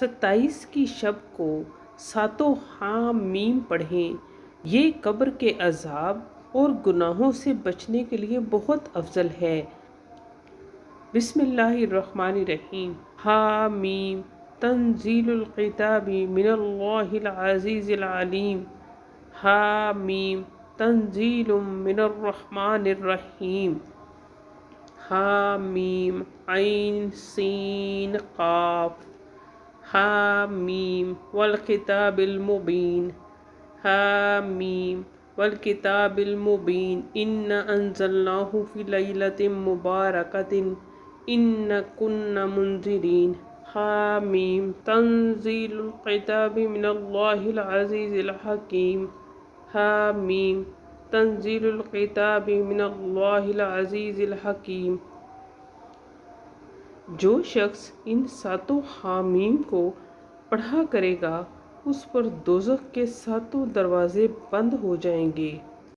27 کی شب کو ساتوں حامیم پڑھیں، یہ قبر کے عذاب اور گناہوں سے بچنے کے لیے بہت افضل ہے۔ بسم اللہ الرحمن الرحیم۔ حامیم تنزیل الکتاب من اللہ العزیز العلیم۔ حامیم تنزیل من الرحمن الرحیم۔ حامیم عین سین قاف۔ حامیم والکتاب المبین۔ حامیم والکتاب المبین انا انزلناہ فی لیلۃ مبارکۃ انا کنا منذرین۔ حامیم تنزیل الکتاب من اللہ العزیز الحکیم۔ حامیم تنزیل الکتاب من اللہ العزیز الحکیم۔ جو شخص ان ساتوں حامیم کو پڑھا کرے گا اس پر دوزخ کے ساتوں دروازے بند ہو جائیں گے۔